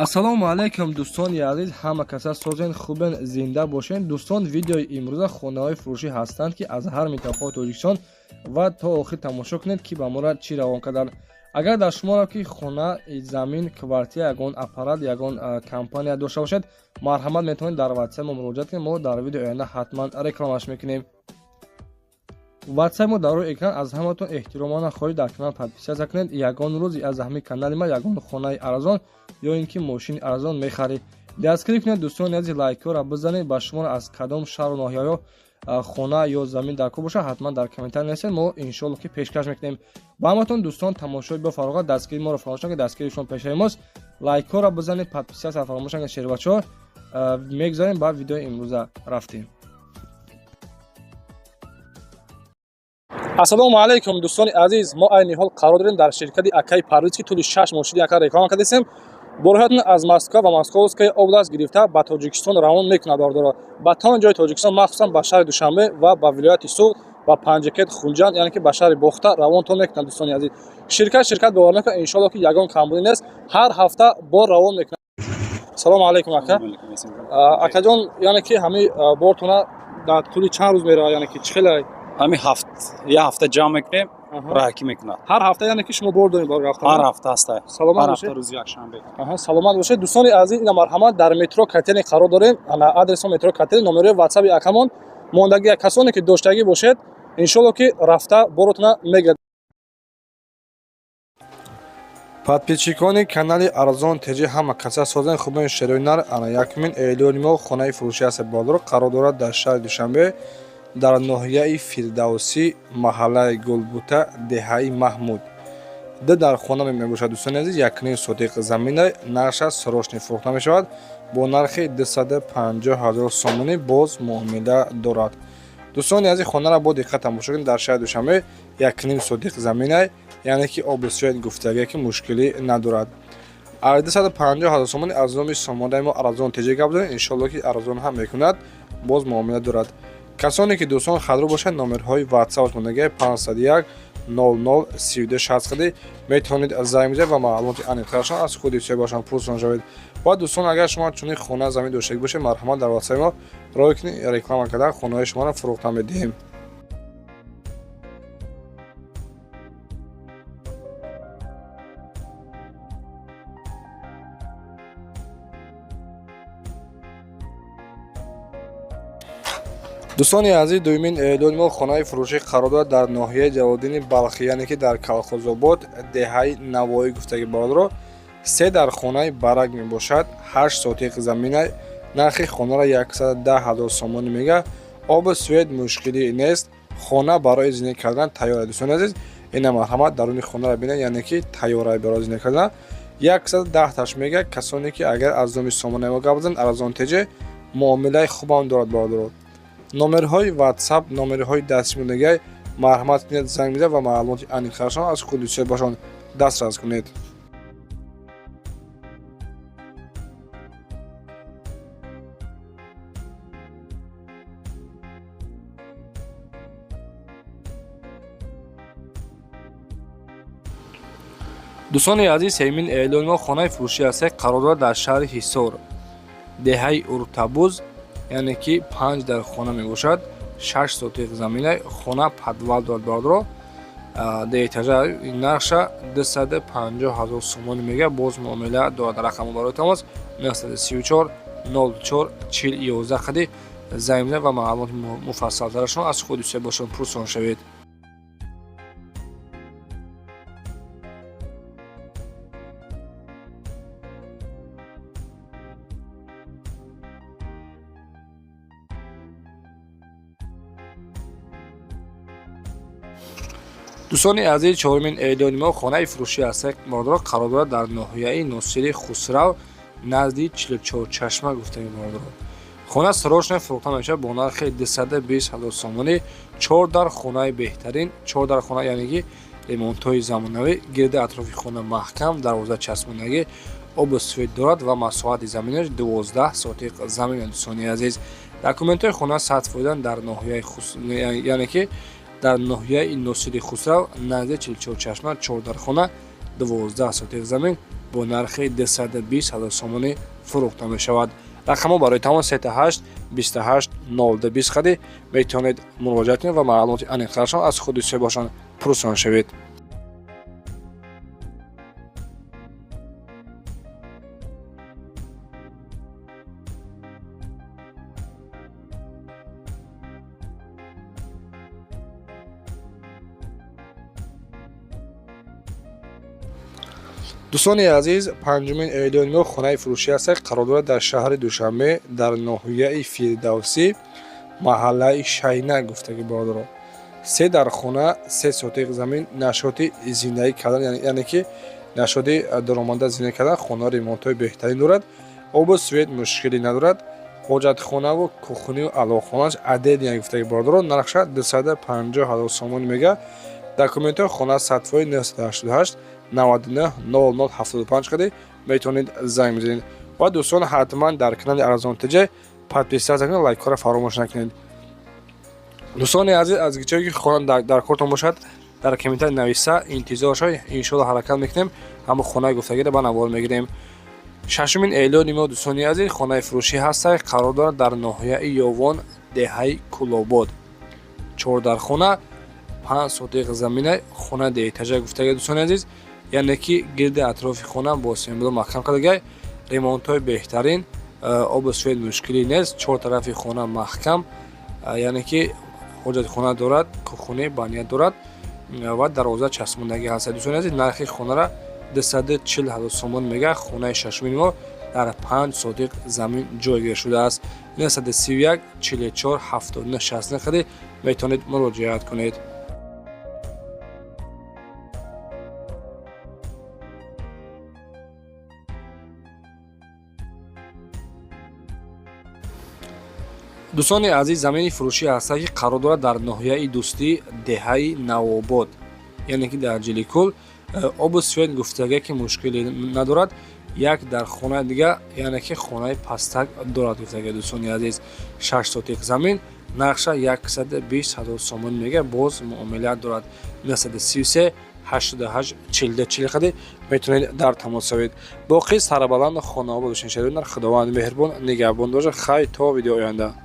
ассалому алайкум дӯстони азиз, ҳама каса созен хубен, зинда бошен. дӯстон, видеои имрӯза хонаҳои фурӯшӣ ҳастанд ки аз ҳар минтақаҳои Тоҷикистон ва то охир тамошо кунед ки ба моро чӣ равон карданд. агар дар шуморо ки хона, замин, квартира, ягон аппарат, ягон компания дошта бошед, марҳамат метавонед дар ватсап мо муроҷиат кунед. мо дар видеои оянда ҳатман рекламаш мекунем. ватсап мо дар рӯи экран. аз ҳаматон эҳтиромона хоҳиш дар канал подписатсия кунед. ягон рӯзи аз ҳамин канали ма ягон хонаи арзон ё ин ки мошини арзон мехаред, дастгирӣ кунед. дӯстони азиз, лайкҳоро бизанед. ба шумо аз кадом шаҳру ноҳияҳо хона ё замин дар кор боша, ҳатман дар комментар нависед. мо иншоалло ки пешкаш мекунем. ба ҳаматон дӯстон, тамошои бафароғат, дастгирии моро фаромӯш накунед. дастгирии шумо пешаи мост. лайкҳоро бизанед, подписатсияро фаромӯш накунед. шербачаҳо мегзарем ба видеои имрӯза рафтем. ассалому алайкум дӯстони азиз, мо айни ҳол қарор дорем дар ширкати Акай Парвиз ки тӯли 6 моҳ шуди ака реклама кардем. бороҳатон аз Москва ва Московская област гирифта ба Тоҷикистон равон мекунад дордоро. ба тамоми ҷои Тоҷикистон, махсусан ба шаҳри Душанбе ва ба вилояти Суғд, ба Панҷакет, Хунҷанд, яъне ки ба шаҳри Бохта равонтон мекунад дӯстони азиз. Ширкат бовар мекунад, иншоалло ки ягон камбудӣ нест, ҳар ҳафта бор равон мекунад. салому алайкум ака. акаҷон, яъне ки ҳамин бортона дар тӯли чанд рӯз меравад, яъне ки чихелай? ҳамин я ҳафта ҷамъ мекунем, раҳкӣ мекунад. ҳар ҳафта яъне ки шумо бор доред барои рафтан? ҳар ҳафта аста. Саломат ҳар бошед. ҳафта рӯзи якшанбе. Саломат бошед. дӯстони азиз, ина марҳамат дар метро Катени қарор дорем. ана адресо метро Катени, номерои ватсаби акамон. Мондагия касоне ки доштагӣ бошед, иншоалло ки рафта боротона мегирад. подписчикони канали Арзон ТЖ ҳама каса созен хубен шероинар ана 1 июли моҳ хонаи фурӯшӣ аст болдро қарор дорад дар шаҳри Душанбе дар ноҳияи Фирдавсӣ, маҳаллаи Гулбута, деҳаи Маҳмуд. дар хона мебошад дӯстони азиз, 1 сотиқ замина, нарша срочно фурӯхта мешавад бо нархи 250 000 сомонӣ, боз муомила дорад. дӯстони азиз, хонаро бо диққат тамошо кунед. дар шаҳри Душанбе 1 сотиқ замина, яъне ки оби суяд гуфтагӣ ки мушкилӣ надорад. 250 000 сомонӣ аз номи сомонаи мо Арзон ТЖ гап зодем, иншоалло ки арзон ҳам мекунад, боз муомила дорад. касоне ки дӯстон хадру бошад, номерҳои ватсап мондагӣ 501 00 32 60 метавонед занг бизанед ва маълумоти аниқтарашон аз худи соҳибашон пурсон шавед. ва дӯстон, агар шумо чунин хона замин доштагӣ бошед, марҳамат дар ватсаби мо роҳ кунед, реклама кардан хонаҳои шуморо фурӯхта медиҳем. дӯстони азиз, 2 июли моҳ хонаи фурӯшӣ қарор дорад дар ноҳияи Ҷалолиддини Балхӣ, яъне ки дар Калхозобод, деҳаи Навоӣ гуфтагӣ боладро. 3 дар хонаи барак мебошад, 8 сотиқ замина, нархи хонаро 110 000 сомонӣ мега. оби суед мушкилӣ нест, хона барои зиндагӣ кардан тайёр аст. дӯстони азиз, ина марҳамат даруни хонаро бинед, яъне ки тайёр аст барои зиндагӣ кардан. 110 таш мега. касоне ки агар аз номи сомонаи мо гап бизанед, Арзон ТЖ муомилаи хубам дорад боладро. номерҳои ватсап, номерҳои дастмондагӣ, марҳамат кунед занг бизанед ва маълумоти аниқтарашон аз худи соҳибашон дастрас кунед. дӯстони азиз, 3 июли моҳ хонаи фурӯшӣ аст қарор дорад дар шаҳри Ҳисор, деҳаи Уртабуз, яъне ки 5 дар хона мебошад, 6 сотиқ замина, хона подвал дорад боладро. деэтажа, нарша 250 000 сомонӣ мега, боз муомила дорад. рақамо бароятон аст 934 04 40 11 занг бизанед ва маълумоти муфассалтарашон аз худи соҳибашон пурсон шавед. дӯстони азиз, 4 июли моҳ хонаи фурӯшӣ аст мордро қарор дорад дар ноҳияи Носири Хусрав, назди 44 чашма гуфтагӣ мордро. хона срочно фурӯхта мешавад бо нархи 220 000 сомонӣ, 4 дар хонаи беҳтарин, 4 дар хона, яъне ки ремонтҳои замонавӣ, гирди атрофи хона маҳкам, дарвоза часпондагӣ, оби суед дорад ва масоҳати заминаш 12 сотиқ замин. дӯстони азиз, документҳои хона 100% дар ноҳияи яъне ки дар ноҳияи Носири Хусрав, назди 44 чашма, 4 дар хона, 12 сотиқ замин, бо нархи 220 000 сомонӣ фурӯхта мешавад. рақамҳо барои тамос 38 28 020 хади метавонед муроҷиат кунед ва маълумоти аниқтарашон аз худи соҳибашон пурсон шавед. дӯстони азиз, 5 июли моҳ хонаи фурӯшӣ ҳастак қарор дорад дар шаҳри Душанбе дар ноҳияи Фирдавсӣ маҳаллаи Шайна гуфтагӣ бордоро. 3 дар хона 3 сотиқ замин нашоти зиндаӣ кардан, яъне ки нашоти даромада зиндаӣ кардан, хона ремонтҳои беҳтарин дорад, обу свет мушкилӣ надорад, ҳоҷатхонаву кухнию алоқхонааш адедия гуфтагӣ бордоро. нархша 250 000 сомон мега. документҳои хона сатфои 988 99 0075 хади метавонед занг бизанед. ва дӯстон ҳатман дар канали Арзон ТЖ подписатсия кунед, лайкҳоро фаромӯш накунед. дӯстони азиз, аз гичое ки хона дар кортон бошад дар комментарий нависа интизор шавед, иншоалло ҳаракат мекунем ҳамон хонаи гуфтагиро ба навор мегирем. 6 июли моҳ дӯстони азиз хонаи фурӯшӣ ҳастак қарор дорад дар ноҳияи Ёвон деҳаи Кулобод. 4 дар хона 5 сотиқ замина хона деэтажа гуфтаги дӯстони азиз, яъне ки гирди атрофи хона бо сембло маҳкам кардагай, ремонтҳои беҳтарин, обу свет мушкилӣ нест, 4 тарафи хона маҳкам, яъне ки ҳоҷатхона дорад, кухоне баня дорад ва дароза часпондагӣ ҳаст. дӯстони азиз, нархи хонара 240 000 сомон мега. хонаи 6 моҳ дар 5 сотиқ замин ҷойгир шудааст. 931 44 79 69 хади метавонед муроҷиат кунед. дӯстони азиз, замини фурӯшӣ ҳастак ки қарор дорад дар ноҳияи Дӯстӣ деҳаи Навобод, яъне ки дар Ҷиликӯл. обу свет гуфтаге ки мушкилӣ надорад, як дар хонаи дига, яъне ки хонаи пастак дорад гуфтаге дӯстони азиз. 6 сотиқ замин, нархша 120 000 сомон мега, боз муомилат дорад. 933 88 42 40 хади метавонед дар тамос шавед. боқи сарбаланд хонаобод бошед. Худованд меҳрубон нигаҳбон бошад. Хайр то видеои оянда.